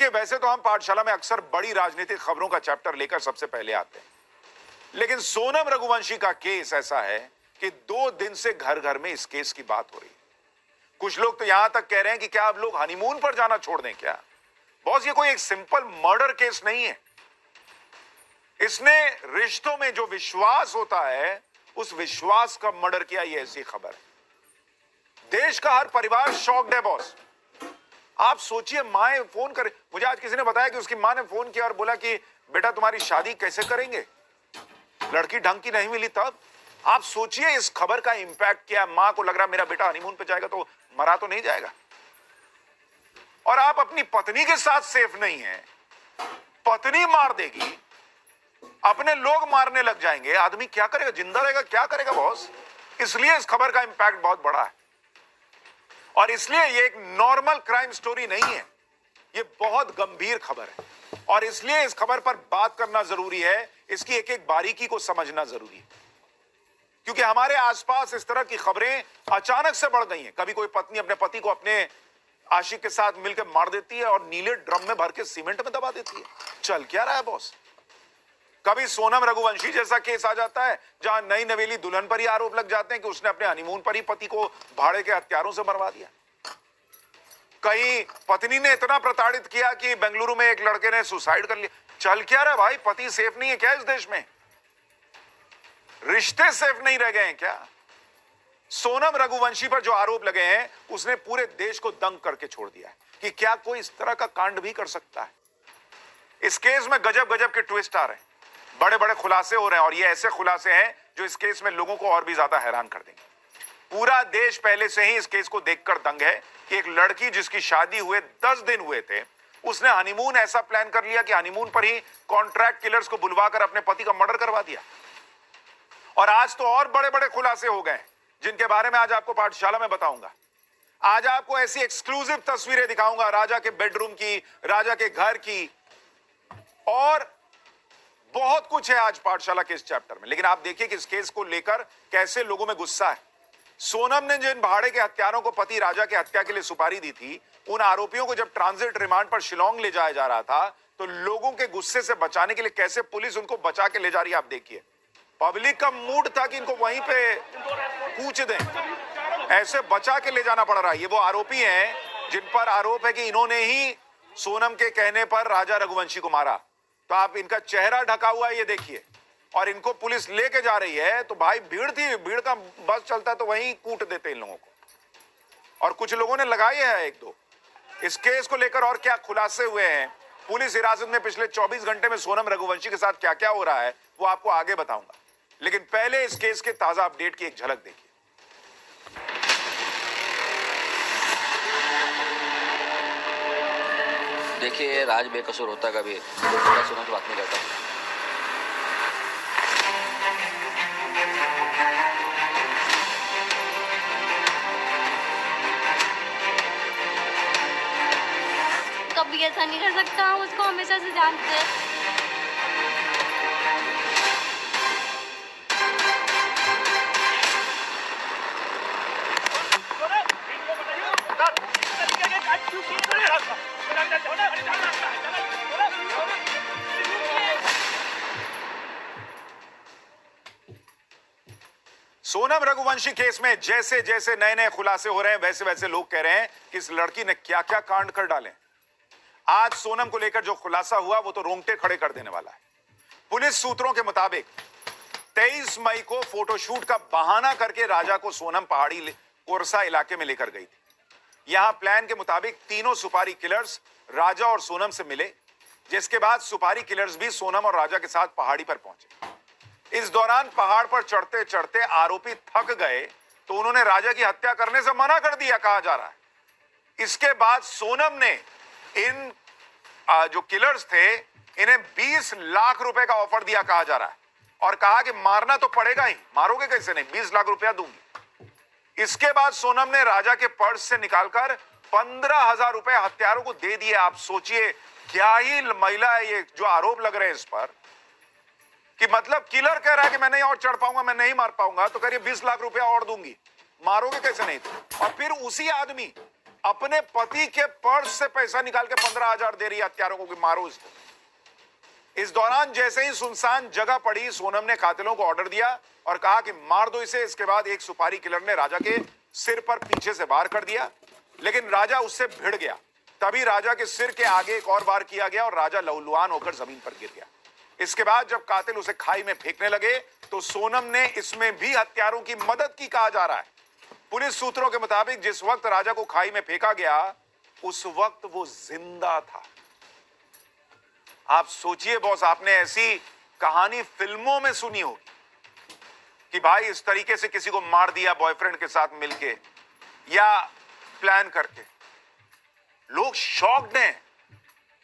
देखिए, वैसे तो हम पाठशाला में अक्सर बड़ी राजनीतिक खबरों का चैप्टर लेकर सबसे पहले आते हैं, लेकिन सोनम रघुवंशी का केस ऐसा है कि 2 दिन से घर घर में इस केस की बात हो रही है। कुछ लोग तो यहां तक कह रहे हैं कि क्या अब लोग हनीमून पर जाना छोड़ दें क्या? बॉस, ये कोई एक सिंपल मर्डर केस नहीं है। इसने रिश्तों में जो विश्वास होता है, उस विश्वास का मर्डर किया, ये ऐसी खबर है। देश का हर परिवार शॉक्ड है बॉस। आप सोचिए, मां फोन करे, मुझे आज किसी ने बताया कि उसकी मां ने फोन किया और बोला कि बेटा तुम्हारी शादी कैसे करेंगे, लड़की ढंग की नहीं मिली। तब आप सोचिए इस खबर का इंपैक्ट क्या। मां को लग रहा मेरा बेटा हनीमून पे जाएगा तो मरा तो नहीं जाएगा, और आप अपनी पत्नी के साथ सेफ नहीं है। पत्नी मार देगी, अपने लोग मारने लग जाएंगे, आदमी क्या करेगा? जिंदा रहेगा क्या करेगा बॉस? इसलिए इस खबर का इंपैक्ट बहुत बड़ा है, और इसलिए ये एक नॉर्मल क्राइम स्टोरी नहीं है, ये बहुत गंभीर खबर है, और इसलिए इस खबर पर बात करना जरूरी है। इसकी एक एक बारीकी को समझना जरूरी है, क्योंकि हमारे आसपास इस तरह की खबरें अचानक से बढ़ गई हैं। कभी कोई पत्नी अपने पति को अपने आशिक के साथ मिलकर मार देती है और नीले ड्रम में भर के सीमेंट में दबा देती है। चल क्या रहा है बॉस? कभी सोनम रघुवंशी जैसा केस आ जाता है जहां नई नवेली दुल्हन पर ही आरोप लग जाते हैं कि उसने अपने हनीमून पर ही पति को भाड़े के हथियारों से मरवा दिया। कहीं पत्नी ने इतना प्रताड़ित किया कि बेंगलुरु में एक लड़के ने सुसाइड कर लिया। चल क्या रहा है भाई? पति सेफ नहीं है क्या इस देश में? रिश्ते सेफ नहीं रह गए हैं क्या? सोनम रघुवंशी पर जो आरोप लगे हैं, उसने पूरे देश को दंग करके छोड़ दिया है कि क्या कोई इस तरह का कांड भी कर सकता है। इस केस में गजब गजब के ट्विस्ट आ रहे हैं, बड़े बड़े खुलासे हो रहे हैं, और ये ऐसे खुलासे हैं जो इस केस में लोगों को और भी ज्यादा हैरान कर देंगे। पूरा देश पहले से ही इस केस को देखकर दंग है कि एक लड़की जिसकी शादी हुए 10 दिन हुए थे, उसने हनीमून ऐसा प्लान कर लिया कि हनीमून पर ही कॉन्ट्रैक्ट किलर्स को बुलवाकर अपने पति का मर्डर करवा दिया। और आज तो और बड़े बड़े खुलासे हो गए, जिनके बारे में आज आपको पाठशाला में बताऊंगा। आज आपको ऐसी एक्सक्लूसिव तस्वीरें दिखाऊंगा राजा के बेडरूम की, राजा के घर की, और बहुत कुछ है आज पाठशाला के इस चैप्टर में। लेकिन आप देखिए कि इस केस को लेकर कैसे लोगों में गुस्सा है। सोनम ने जिन भाड़े के हत्यारों को पति राजा की हत्या के लिए सुपारी दी थी, उन आरोपियों को जब ट्रांजिट रिमांड पर शिलोंग ले जाया जा रहा था, तो लोगों के गुस्से से बचाने के लिए कैसे पुलिस उनको बचा के ले जा रही है, आप देखिए। पब्लिक का मूड था कि इनको वहीं पे कूच दें, ऐसे बचा के ले जाना पड़ रहा है। ये वो आरोपी हैं जिन पर आरोप है कि इन्होंने ही सोनम के कहने पर राजा रघुवंशी को मारा। तो आप इनका चेहरा ढका हुआ है, ये देखिए, और इनको पुलिस लेके जा रही है। तो भाई भीड़ थी, भीड़ का बस चलता है तो वहीं कूट देते इन लोगों को, और कुछ लोगों ने लगाए है एक दो। इस केस को लेकर और क्या खुलासे हुए हैं, पुलिस हिरासत में पिछले 24 घंटे में सोनम रघुवंशी के साथ क्या क्या हो रहा है, वो आपको आगे बताऊंगा। लेकिन पहले इस केस के ताजा अपडेट की एक झलक देखिए। देखिए, राज बेकसूर होता कभी थोड़ा सुना तो बात नहीं करता। कभी ऐसा नहीं कर सकता, हम उसको हमेशा से जानते हैं। सोनम रघुवंशी केस में जैसे जैसे नए नए खुलासे हो रहे हैं, वैसे वैसे लोग कह रहे हैं कि इस लड़की ने क्या क्या कांड कर डाले। आज सोनम को लेकर जो खुलासा हुआ वो तो रोंगटे खड़े कर देने वाला है। पुलिस सूत्रों के मुताबिक 23 मई को फोटोशूट का बहाना करके राजा को सोनम पहाड़ी कोरसा इलाके में लेकर गई थी। यहां प्लान के मुताबिक तीनों सुपारी किलर्स राजा और सोनम से मिले, जिसके बाद सुपारी किलर्स भी सोनम और राजा के साथ पहाड़ी पर पहुंचे। इस दौरान पहाड़ पर चढ़ते चढ़ते आरोपी थक गए तो उन्होंने राजा की हत्या करने से मना कर दिया, कहा जा रहा है। इसके बाद सोनम ने इन जो किलर्स थे, इन्हें 20 लाख रुपए का ऑफर दिया, कहा जा रहा है, और कहा कि मारना तो पड़ेगा ही, मारोगे कैसे नहीं, 20 लाख रुपया दूंगी। इसके बाद सोनम ने राजा के पर्स से निकालकर 15,000 रुपए हत्यारों को दे दिए। आप सोचिए क्या ही महिला है ये, जो आरोप लग रहे हैं इस पर, कि मतलब किलर कह रहा है कि मैं नहीं और चढ़ पाऊंगा, मैं नहीं मार पाऊंगा, तो कह रही 20 लाख रुपया और दूंगी, मारोगे कैसे नहीं तो। और फिर उसी आदमी अपने पति के पर्स से पैसा निकाल के 15,000 दे रही है हत्यारों को कि मारो इसको। इस दौरान जैसे ही सुनसान जगह पड़ी, सोनम ने कातिलों को ऑर्डर दिया और कहा कि मार दो इसे। इसके बाद एक सुपारी किलर ने राजा के सिर पर पीछे से वार कर दिया, लेकिन राजा उससे भिड़ गया। तभी राजा के सिर के आगे एक और वार किया गया और राजा लहूलुहान होकर जमीन पर गिर गया। इसके बाद जब कातिल उसे खाई में फेंकने लगे तो सोनम ने इसमें भी हत्यारों की मदद की, कहा जा रहा है। पुलिस सूत्रों के मुताबिक जिस वक्त राजा को खाई में फेंका गया, उस वक्त वो जिंदा था। आप सोचिए बॉस, आपने ऐसी कहानी फिल्मों में सुनी होगी कि भाई इस तरीके से किसी को मार दिया बॉयफ्रेंड के साथ मिलके या प्लान करके। लोग शॉक्ड हैं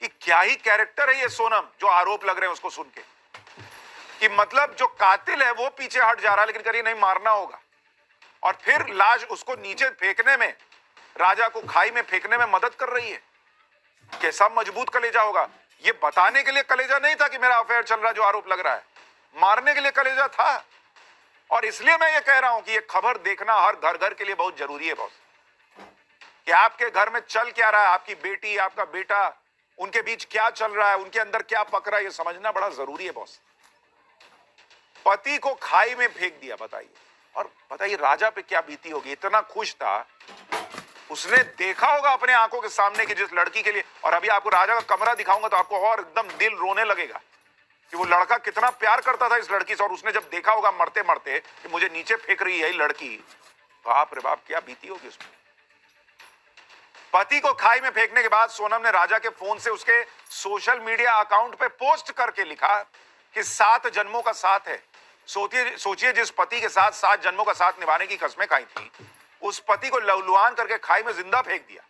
कि क्या ही कैरेक्टर है ये सोनम, जो आरोप लग रहे हैं उसको सुन के, कि मतलब जो कातिल है वो पीछे हट जा रहा है, लेकिन करिए नहीं मारना होगा। और फिर लाश उसको नीचे फेंकने में, राजा को खाई में फेंकने में मदद कर रही है। कैसा मजबूत कलेजा होगा। ये बताने के लिए कलेजा नहीं था कि मेरा अफेयर चल रहा है जो आरोप लग रहा है, मारने के लिए कलेजा था। और इसलिए मैं ये कह रहा हूं कि ये खबर देखना हर घर घर के लिए बहुत जरूरी है बॉस, कि आपके घर में चल क्या रहा है, आपकी बेटी, आपका बेटा, उनके बीच क्या चल रहा है, उनके अंदर क्या पक रहा है, ये समझना बड़ा जरूरी है बॉस। पति को खाई में फेंक दिया, बताइए। और बताइए राजा पे क्या बीती होगी। इतना खुश था, उसने देखा होगा अपने आंखों के सामने कि जिस लड़की के लिए, और अभी आपको राजा का कमरा दिखाऊंगा तो आपको और एकदम दिल रोने लगेगा कि वो लड़का कितना प्यार करता था इस लड़की से। और उसने जब देखा होगा मरते मरते कि मुझे नीचे फेंक रही है लड़की, बाप रे बाप क्या बीती होगी उसमें। पति को खाई में फेंकने के बाद सोनम ने राजा के फोन से उसके सोशल मीडिया अकाउंट पे पोस्ट करके लिखा कि 7 जन्मों का साथ है। सोचिए जिस पति के साथ 7 जन्मों का साथ निभाने की कस्में खाई थी, उस पति को लहूलुहान करके खाई में जिंदा फेंक दिया,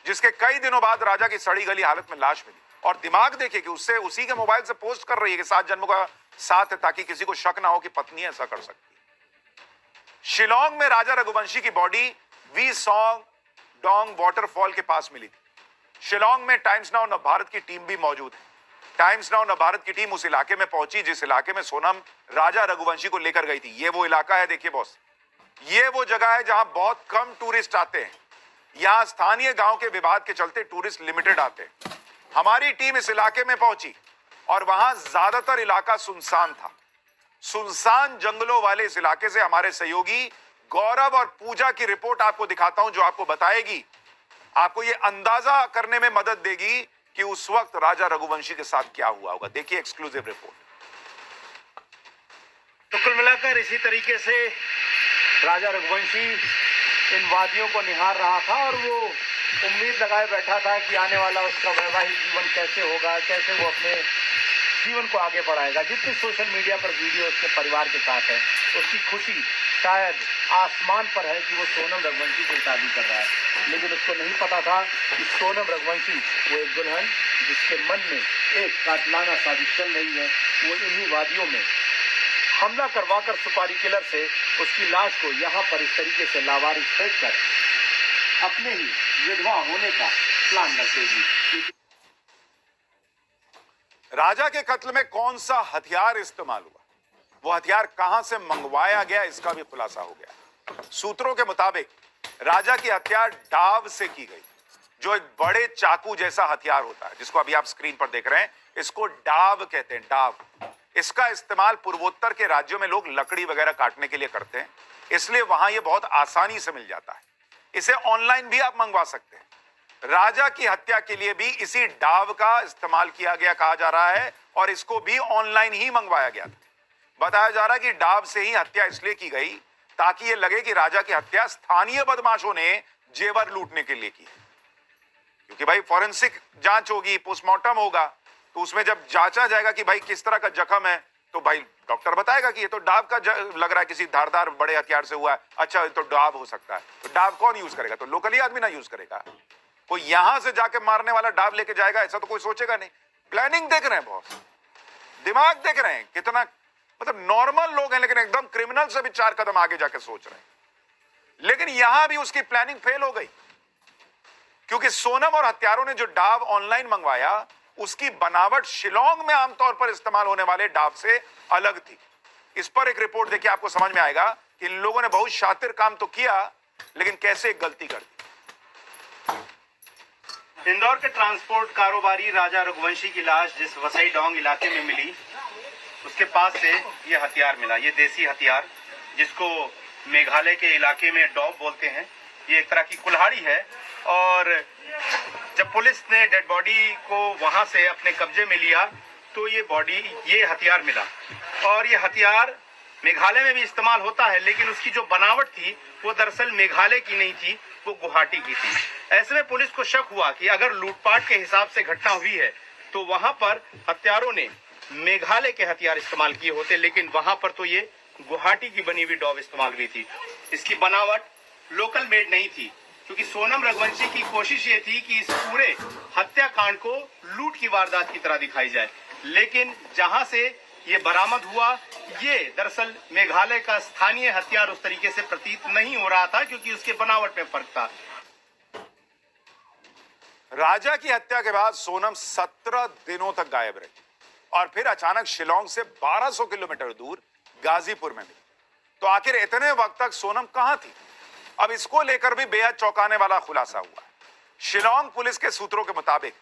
जिसके कई दिनों बाद राजा की सड़ी गली हालत में लाश मिली। और दिमाग देखिए कि उससे उसी के मोबाइल से पोस्ट कर रही है कि 7 जन्मों का साथ है, ताकि किसी को शक ना हो कि पत्नी ऐसा कर सकती है। शिलोंग में राजा रघुवंशी की बॉडी वी सॉन्ग डोंग वाटरफॉल के पास मिली थी। शिलोंग में टाइम्स नाउ नवभारत की टीम भी मौजूद है। टाइम्स नाउ नवभारत की टीम उस इलाके में पहुंची जिस इलाके में सोनम राजा रघुवंशी को लेकर गई थी। ये वो इलाका है, देखिए बॉस, ये वो जगह है जहां बहुत कम टूरिस्ट आते हैं। यहां स्थानीय गांव के विवाद के चलते टूरिस्ट लिमिटेड आते हैं। हमारी टीम इस इलाके में पहुंची और वहां ज्यादातर इलाका सुनसान था। सुनसान जंगलों वाले इस इलाके से हमारे सहयोगी गौरव और पूजा की रिपोर्ट आपको दिखाता हूं, जो आपको बताएगी, आपको यह अंदाजा करने में मदद देगी कि उस वक्त राजा रघुवंशी के साथ क्या हुआ होगा। देखिए एक्सक्लूसिव रिपोर्ट। तो कुल मिलाकर इसी तरीके से राजा रघुवंशी इन वादियों को निहार रहा था और वो उम्मीद लगाए बैठा था कि आने वाला उसका वैवाहिक जीवन कैसे होगा, कैसे वो अपने जीवन को आगे बढ़ाएगा। जितनी सोशल मीडिया पर वीडियो उसके परिवार के साथ है, उसकी खुशी शायद आसमान पर है कि वो सोनम रघुवंशी से शादी कर रहा है। लेकिन उसको नहीं पता था कि सोनम रघुवंशी वो एक दुल्हन जिसके मन में एक कातिलाना साजिश चल रही है, वो इन्हीं वादियों में हमला करवाकर सुपारी किलर से उसकी लाश को यहाँ पर इस तरीके से लावारिस फेंक कर अपने ही विधवा होने का प्लान रखेगी। राजा के कत्ल में कौन सा हथियार इस्तेमाल हुआ, वो हथियार कहां से मंगवाया गया, इसका भी खुलासा हो गया। सूत्रों के मुताबिक राजा की हत्या डाव से की गई, जो एक बड़े चाकू जैसा हथियार होता है, जिसको अभी आप स्क्रीन पर देख रहे हैं। इसको डाव कहते हैं, डाव। इसका इस्तेमाल पूर्वोत्तर के राज्यों में लोग लकड़ी वगैरह काटने के लिए करते हैं, इसलिए वहां यह बहुत आसानी से मिल जाता है। इसे ऑनलाइन भी आप मंगवा सकते हैं। राजा की हत्या के लिए भी इसी डाव का इस्तेमाल किया गया कहा जा रहा है, और इसको भी ऑनलाइन ही मंगवाया गया था। बताया जा रहा है कि डाव से ही हत्या इसलिए की गई ताकि यह लगे कि राजा की हत्या स्थानीय बदमाशों ने जेवर लूटने के लिए की, क्योंकि भाई फॉरेंसिक जांच होगी, पोस्टमार्टम होगा, तो उसमें जब जांचा जाएगा कि भाई किस तरह का जख्म है, तो भाई डॉक्टर बताएगा कि ये तो डाव का लग रहा है, किसी धारदार बड़े हथियार से हुआ है। अच्छा, तो डाव हो सकता है। तो डाव कौन यूज करेगा? तो लोकली आदमी ना यूज करेगा। कोई यहां से जाके मारने वाला डाव लेके जाएगा ऐसा तो कोई सोचेगा नहीं। प्लानिंग देख रहे हैं बॉस, दिमाग देख रहे हैं, कितना मतलब नॉर्मल लोग हैं लेकिन एकदम क्रिमिनल से भी 4 कदम आगे जाके सोच रहे हैं। लेकिन यहां भी उसकी प्लानिंग फेल हो गई, क्योंकि सोनम और हत्यारों ने जो डाव ऑनलाइन मंगवाया उसकी बनावट शिलोंग में आमतौर पर इस्तेमाल होने वाले डाव से अलग थी। इस पर एक रिपोर्ट देखिए, आपको समझ में आएगा कि इन लोगों ने बहुत शातिर काम तो किया लेकिन कैसे एक गलती कर दी। इंदौर के ट्रांसपोर्ट कारोबारी राजा रघुवंशी की लाश जिस वसई डोंग इलाके में मिली, उसके पास से ये हथियार मिला। ये देसी हथियार, जिसको मेघालय के इलाके में डॉब बोलते हैं, ये एक तरह की कुल्हाड़ी है। और जब पुलिस ने डेड बॉडी को वहां से अपने कब्जे में लिया तो ये हथियार मिला। और ये हथियार मेघालय में भी इस्तेमाल होता है, लेकिन उसकी जो बनावट थी वो दरअसल मेघालय की नहीं थी, वो गुवाहाटी की थी। ऐसे में पुलिस को शक हुआ कि अगर लूटपाट के हिसाब से घटना हुई है तो वहां पर हत्यारों ने मेघालय के हथियार इस्तेमाल किए होते, लेकिन वहां पर तो ये गुवाहाटी की बनी हुई डॉब इस्तेमाल हुई थी। इसकी बनावट लोकल मेड नहीं थी, क्योंकि सोनम रघुवंशी की कोशिश ये थी कि इस पूरे हत्याकांड को लूट की वारदात की तरह दिखाई जाए, लेकिन जहां से ये बरामद हुआ ये दरअसल मेघालय का स्थानीय हथियार उस तरीके से प्रतीत नहीं हो रहा था, क्योंकि उसके बनावट में फर्क था। राजा की हत्या के बाद सोनम 17 दिनों तक गायब रही और फिर अचानक शिलोंग से 1200 किलोमीटर दूर गाजीपुर में मिली। तो आखिर इतने वक्त तक सोनम कहां थी? अब इसको लेकर भी बेहद चौंकाने वाला खुलासा हुआ। शिलोंग पुलिस के सूत्रों के मुताबिक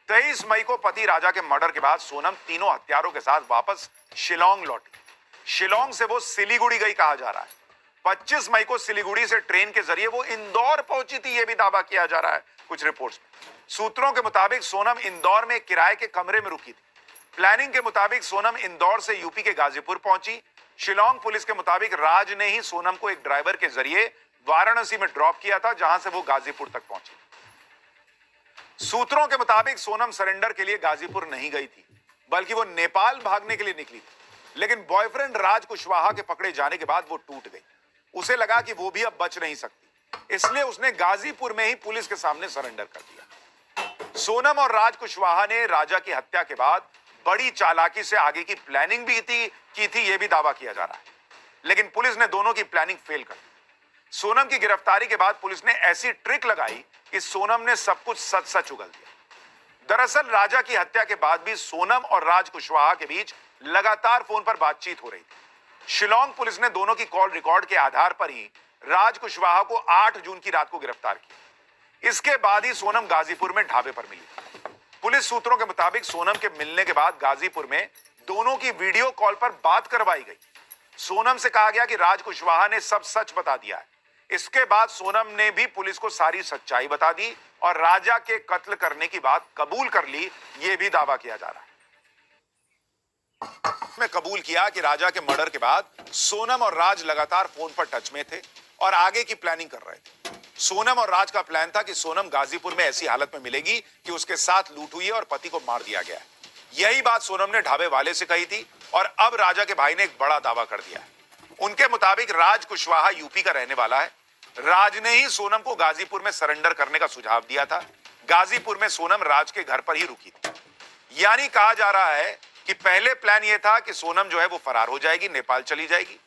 23 मई को पति राजा के मर्डर के बाद सोनम तीनों हत्यारों के साथ वापस शिलोंग लौटी। शिलोंग से वो सिलीगुड़ी गई कहा जा रहा है। 25 मई को सिलीगुड़ी से ट्रेन के जरिए वो इंदौर पहुंची थी, यह भी दावा किया जा रहा है कुछ रिपोर्ट्स में। सूत्रों के मुताबिक सोनम इंदौर में किराए के कमरे में रुकी थी। प्लानिंग के मुताबिक सोनम इंदौर से यूपी के गाजीपुर पहुंची। शिलोंग पुलिस के मुताबिक राज ने ही सोनम को एक ड्राइवर के जरिए वाराणसी में ड्रॉप किया था, जहां से वो गाजीपुर तक पहुंची। सूत्रों के मुताबिक सोनम सरेंडर के लिए गाजीपुर नहीं गई थी, बल्कि वो नेपाल भागने के लिए निकली थी। लेकिन बॉयफ्रेंड राज कुशवाहा के पकड़े जाने के बाद वो टूट गई। उसे लगा कि वो भी अब बच नहीं सकती, इसलिए उसने गाजीपुर में ही पुलिस के सामने सरेंडर कर दिया। सोनम और राज कुशवाहा ने राजा की हत्या के बाद बड़ी चालाकी से आगे की प्लानिंग भी की थी, यह भी दावा किया जा रहा है। लेकिन पुलिस ने दोनों की प्लानिंग फेल कर दी। सोनम की गिरफ्तारी के बाद पुलिस ने ऐसी ट्रिक लगाई कि सोनम ने सब कुछ सच सच उगल दिया। दरअसल राजा की हत्या के बाद भी सोनम और राज कुशवाहा के बीच लगातार फोन पर बातचीत हो रही थी। शिलोंग पुलिस ने दोनों की कॉल रिकॉर्ड के आधार पर ही राज कुशवाहा को 8 जून की रात को गिरफ्तार किया। इसके बाद ही सोनम गाजीपुर में ढाबे पर मिली। पुलिस सूत्रों के मुताबिक सोनम के मिलने के बाद गाजीपुर में दोनों की वीडियो कॉल पर बात करवाई गई। सोनम से कहा गया कि राज कुशवाहा ने सब सच बता दिया है। इसके बाद सोनम ने भी पुलिस को सारी सच्चाई बता दी और राजा के कत्ल करने की बात कबूल कर ली, यह भी दावा किया जा रहा है। मैं कबूल किया कि राजा के मर्डर के बाद सोनम और राज लगातार फोन पर टच में थे और आगे की प्लानिंग कर रहे थे। सोनम और राज का प्लान था कि सोनम गाजीपुर में ऐसी हालत में मिलेगी कि उसके साथ लूट हुई है और पति को मार दिया गया है। यही बात सोनम ने ढाबे वाले से कही थी और अब राजा के भाई ने एक बड़ा दावा कर दिया है। उनके मुताबिक राज कुशवाहा यूपी का रहने वाला है। राज ने ही सोनम को गाजीपुर में सरेंडर करने का सुझाव दिया था। गाजीपुर में सोनम राज के घर पर ही रुकी थी। यानी कहा जा रहा है कि पहले प्लान यह था कि सोनम जो है वो फरार हो जाएगी, नेपाल चली जाएगी।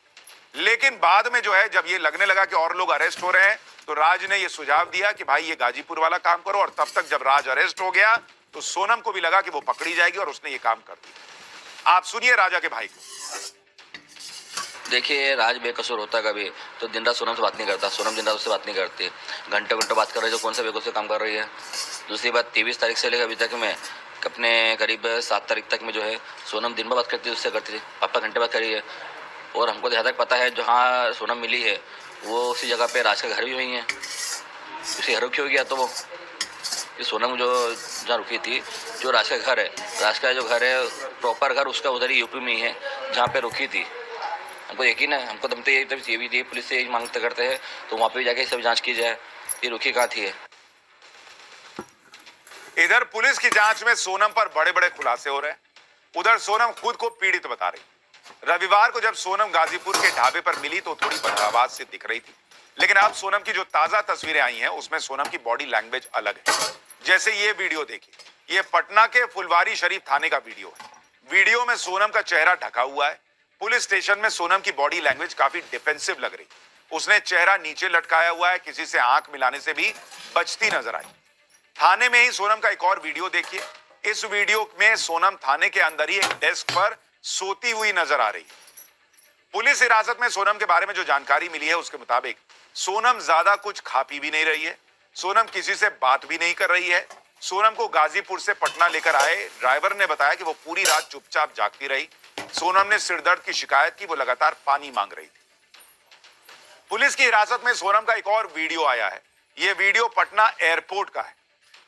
लेकिन बाद में जो है जब ये लगने लगा कि और लोग अरेस्ट हो रहे हैं तो राज ने ये सुझाव दिया कि भाई ये गाजीपुर वाला काम करो। और तब तक जब राज अरेस्ट हो गया तो सोनम को भी लगा कि वो पकड़ी जाएगी और उसने ये काम कर दिया। आप सुनिए राजा के भाई को। देखिए, राज बेकसूर होता कभी तो दिन रात सोनम से बात नहीं करता। सोनम दिन रात उससे बात नहीं करती, घंटों घंटों बात कर रही है, जो कौन सा बेकसूर से काम कर रही है। दूसरी बात, 23 तारीख से लेकर अभी तक मैं अपने करीब 7 तारीख तक में जो है सोनम दिन भर बात करती थी, उससे करती थी, पापा घंटे बात करी है। और हमको जहाँ तक पता है जहाँ सोनम मिली है वो उसी जगह पे राज का घर भी वही है। उसी घर रुकी होगी, या तो वो ये सोनम जो जहाँ रुकी थी, जो राज का घर है, राज का जो घर है प्रॉपर घर उसका उधर ही यूपी में ही है जहाँ पे रुकी थी। हमको यकीन है, हमको दम तो ये भी पुलिस से यही मांगते करते हैं तो वहाँ पे जाके सब जांच की जाए ये रुकी कहाँ थी। इधर पुलिस की जांच में सोनम पर बड़े बड़े खुलासे हो रहे हैं, उधर सोनम खुद को पीड़ित बता रही। रविवार को जब सोनम गाजीपुर के ढाबे पर मिली तो थोड़ी बदहवास से दिख रही थी, लेकिन अब सोनम की जो ताजा तस्वीरें आई हैं उसमें सोनम की बॉडी लैंग्वेज अलग है। जैसे ये वीडियो देखिए, ये पटना के फुलवारी शरीफ थाने का वीडियो है। वीडियो में सोनम का चेहरा ढका हुआ है। पुलिस स्टेशन में सोनम की बॉडी लैंग्वेज काफी डिफेंसिव लग रही। उसने चेहरा नीचे लटकाया हुआ है, किसी से आंख मिलाने से भी बचती नजर आई। थाने में ही सोनम का एक और वीडियो देखिए। इस वीडियो में सोनम थाने के अंदर ही एक डेस्क पर सोती हुई नजर आ रही है। पुलिस हिरासत में सोनम के बारे में जो जानकारी मिली है उसके मुताबिक सोनम ज्यादा कुछ खा पी भी नहीं रही है। सोनम किसी से बात भी नहीं कर रही है। सोनम को गाजीपुर से पटना लेकर आए। ड्राइवर ने बताया कि वो पूरी रात चुपचाप जागती रही। सोनम ने सिरदर्द की शिकायत की, वो लगातार पानी मांग रही थी। पुलिस की हिरासत में सोनम का एक और वीडियो आया है। यह वीडियो पटना एयरपोर्ट का है।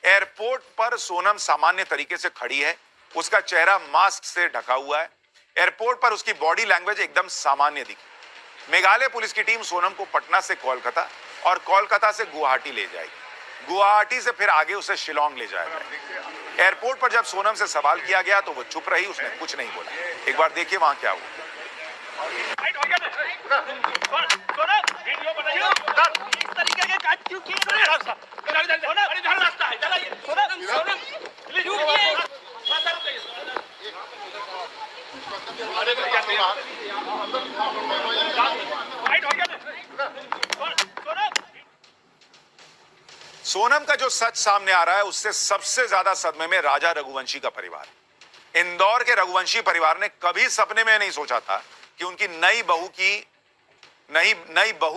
एयरपोर्ट पर सोनम सामान्य तरीके से खड़ी है, उसका चेहरा मास्क से ढका हुआ है। एयरपोर्ट पर उसकी बॉडी लैंग्वेज एकदम सामान्य दिखी। मेघालय पुलिस की टीम सोनम को पटना से कोलकाता और कोलकाता से गुवाहाटी ले जाएगी। गुवाहाटी से फिर आगे उसे शिलोंग ले जाएगा। एयरपोर्ट पर जब सोनम से सवाल किया गया तो वो चुप रही, उसने कुछ नहीं बोला। एक बार देखिए वहां क्या हुआ। सोनम का जो सच सामने आ रहा है उससे सबसे ज्यादा सदमे में राजा रघुवंशी का परिवार है। इंदौर के रघुवंशी परिवार ने कभी सपने में नहीं सोचा था कि उनकी नई बहू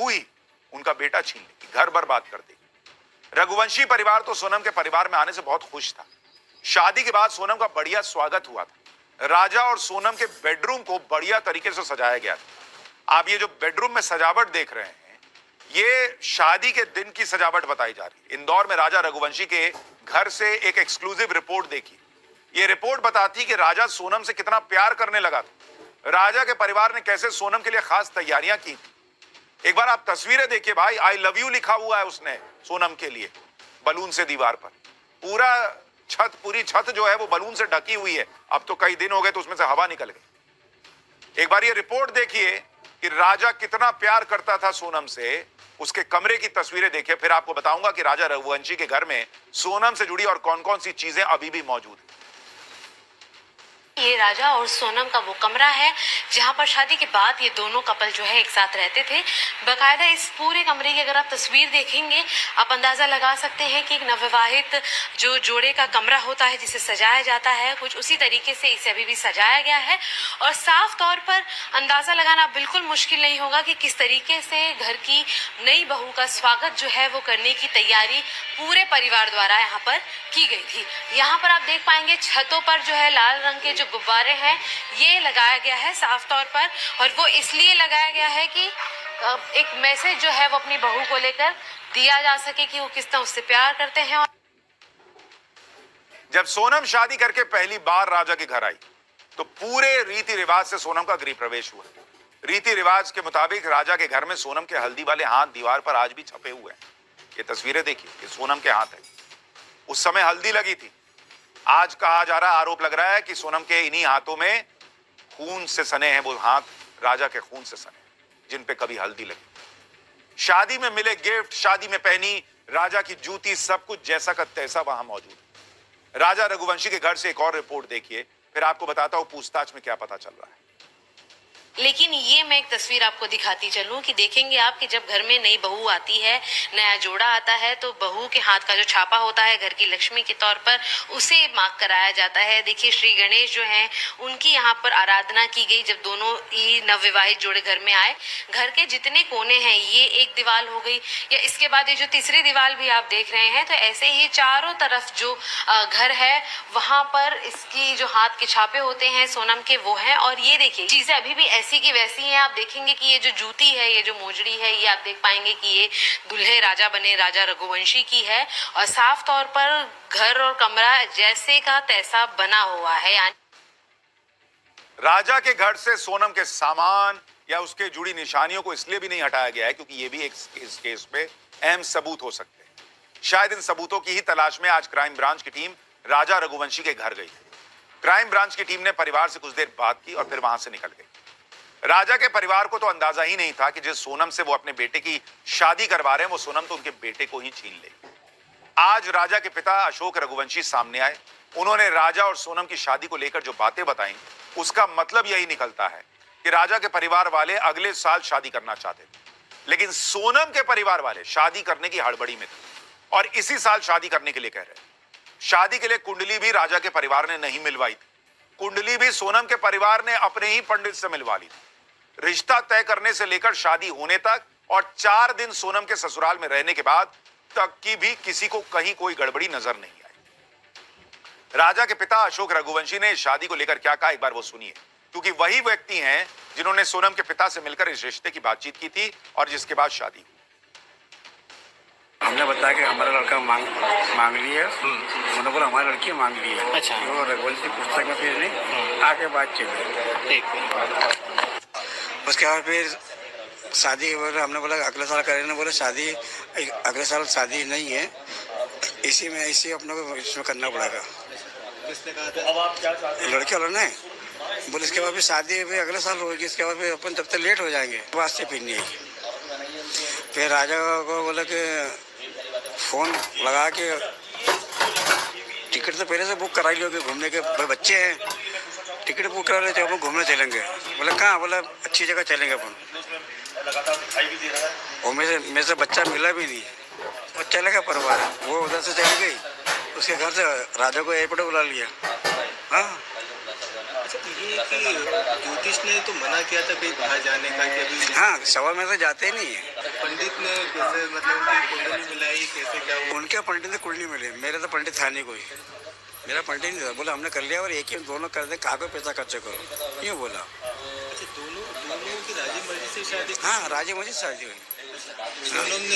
ही उनका बेटा छीन लेगी, घर बर्बाद कर देगी। रघुवंशी परिवार तो सोनम के परिवार में आने से बहुत खुश था। शादी के बाद सोनम का बढ़िया स्वागत हुआ था। राजा और सोनम के बेडरूम को बढ़िया तरीके से सजाया गया था। आप ये जो बेडरूम में सजावट देख रहे हैं, ये शादी के दिन की सजावट बताई जा रही है। इंदौर में राजा रघुवंशी के घर से एक एक्सक्लूसिव रिपोर्ट देखी। ये रिपोर्ट बताती कि राजा सोनम से कितना प्यार करने लगा था। राजा के परिवार ने कैसे सोनम के लिए खास तैयारियां की थी। एक बार आप तस्वीरें देखिए भाई, आई लव यू लिखा हुआ है उसने सोनम के लिए बलून से दीवार पर। पूरी छत जो है वो बलून से ढकी हुई है। अब तो कई दिन हो गए तो उसमें से हवा निकल गई। एक बार ये रिपोर्ट देखिए कि राजा कितना प्यार करता था सोनम से। उसके कमरे की तस्वीरें देखिए, फिर आपको बताऊंगा कि राजा रघुवंशी के घर में सोनम से जुड़ी और कौन कौन सी चीजें अभी भी मौजूद हैं। ये राजा और सोनम का वो कमरा है जहाँ पर शादी के बाद ये दोनों कपल जो है एक साथ रहते थे। बाकायदा इस पूरे कमरे की अगर आप तस्वीर देखेंगे आप अंदाज़ा लगा सकते हैं कि एक नवविवाहित जो जोड़े का कमरा होता है जिसे सजाया जाता है, कुछ उसी तरीके से इसे अभी भी सजाया गया है। और साफ तौर पर अंदाज़ा लगाना बिल्कुल मुश्किल नहीं होगा कि किस तरीके से घर की नई बहू का स्वागत जो है वो करने की तैयारी पूरे परिवार द्वारा यहाँ पर की गई थी। यहाँ पर आप देख पाएंगे छतों पर जो है लाल रंग के जो गुब्बारे हैं ये लगाया गया है साफ तौर पर, और वो इसलिए लगाया गया है कि एक मैसेज जो है वो अपनी बहू को लेकर दिया जा सके कि वो किस तरह उससे प्यार करते हैं। और जब सोनम शादी करके पहली बार राजा के घर आई तो पूरे रीति रिवाज से सोनम का गृह प्रवेश हुआ। रीति रिवाज के मुताबिक राजा के घर में सोनम के हल्दी वाले हाथ दीवार पर आज भी छपे हुए हैं। ये तस्वीरें देखिए, ये सोनम के हाथ है। उस समय हल्दी लगी थी। आज कहा जा रहा, आरोप लग रहा है कि सोनम के इन्हीं हाथों में खून से सने हैं। वो हाथ राजा के खून से सने जिन पे कभी हल्दी लगी। शादी में मिले गिफ्ट, शादी में पहनी राजा की जूती, सब कुछ जैसा का तैसा वहां मौजूद है। राजा रघुवंशी के घर से एक और रिपोर्ट देखिए, फिर आपको बताता हूं पूछताछ में क्या पता चल रहा है। लेकिन ये मैं एक तस्वीर आपको दिखाती चलूं कि देखेंगे आप कि जब घर में नई बहू आती है, नया जोड़ा आता है, तो बहू के हाथ का जो छापा होता है घर की लक्ष्मी के तौर पर उसे मार्क कराया जाता है। देखिए श्री गणेश जो हैं उनकी यहाँ पर आराधना की गई जब दोनों ही नवविवाहित जोड़े घर में आए। घर के जितने कोने हैं ये एक दीवार हो गई, या इसके बाद ये जो तीसरी दीवार भी आप देख रहे हैं, तो ऐसे ही चारों तरफ जो घर है वहाँ पर इसकी जो हाथ के छापे होते हैं सोनम के वो हैं। और ये देखिए चीजें अभी भी ऐसी की वैसी हैं। आप देखेंगे कि ये जो जूती है, ये जो मोजड़ी है, ये आप देख पाएंगे कि ये दूल्हे राजा बने राजा रघुवंशी की है। और साफ तौर पर घर और कमरा जैसे का तैसा बना हुआ है। राजा के घर से सोनम के सामान या उसके जुड़ी निशानियों को इसलिए भी नहीं हटाया गया है क्योंकि ये भी इस केस पे अहम सबूत हो सकते हैं। शायद इन सबूतों की ही तलाश में आज क्राइम ब्रांच की टीम राजा रघुवंशी के घर गई। क्राइम ब्रांच की टीम ने परिवार से कुछ देर बात की और फिर वहां से निकल गई। राजा के परिवार को तो अंदाजा ही नहीं था कि जिस सोनम से वो अपने बेटे की शादी करवा रहे हैं वो सोनम तो उनके बेटे को ही छीन लेगी। आज राजा के पिता अशोक रघुवंशी सामने आए। उन्होंने राजा और सोनम की शादी को लेकर जो बातें बताई उसका मतलब यही निकलता है कि राजा के परिवार वाले अगले साल शादी करना चाहते थे, लेकिन सोनम के परिवार वाले शादी करने की हड़बड़ी में थे और इसी साल शादी करने के लिए कह रहे। शादी के लिए कुंडली भी राजा के परिवार ने नहीं मिलवाई थी। कुंडली भी सोनम के परिवार ने अपने ही पंडित से मिलवा ली थी। रिश्ता तय करने से लेकर शादी होने तक और 4 दिन सोनम के ससुराल में रहने के बाद तक की भी किसी को कहीं कोई गड़बड़ी नजर नहीं आई। राजा के पिता अशोक रघुवंशी ने इस शादी को लेकर क्या कहा, एक बार वो सुनिए, क्योंकि वही व्यक्ति हैं जिन्होंने सोनम के पिता से मिलकर इस रिश्ते की बातचीत की थी और जिसके बाद शादी हुई। हमने बताया कि हमारा लड़का मांग ली है, उन्होंने बोला हमारी लड़की मांग ली है। अच्छा। तो रघुवंशी पुस्तक में फिर नहीं आके बात चली। ठीक। उसके बाद फिर शादी बोला, हमने बोला अगले साल करें, बोले शादी अगले साल शादी नहीं है, इसी अपने को इसमें करना पड़ेगा। किसने कहा था? अब आप क्या चाहते हैं? लड़के वालों ने बोले इसके बाद फिर शादी भी अगले साल होगी, इसके बाद फिर अपन तब तक लेट हो जाएंगे, वास्ते फिर नहीं आएगी। फिर राजा को बोला कि फ़ोन लगा के टिकट तो पहले से बुक करा लियोगे, घूमने के बच्चे हैं, टिकट बुक करा लेते अपन घूमने चलेंगे। बोले कहाँ? बोला अच्छी जगह चलेंगे अपन। और मेरे से बच्चा मिला भी नहीं, और चले गया परिवार, वो उधर से चली गई, उसके घर से राजा को एयरपोर्ट बुला लिया। हाँ, अच्छा, ये कि ज्योतिष ने तो मना किया था कहीं बाहर जाने का कि अभी। हाँ, सवा में तो जाते ही नहीं है। पंडित ने कैसे, मतलब उनकी कुंडली मिलाई, कैसे क्या हुआ? उनके पंडित ने कुंडली मिली, मेरे तो पंडित था नहीं कोई, मेरा पंडित नहीं था। बोला हमने कर लिया और एक ही दोनों कर दे, कहाँ पे पैसा खर्च करो, यूँ बोला। अच्छा, दोनों की राजी मर्जी से शादी? हाँ, राजी मर्जी से शादी हुई। सोनम ने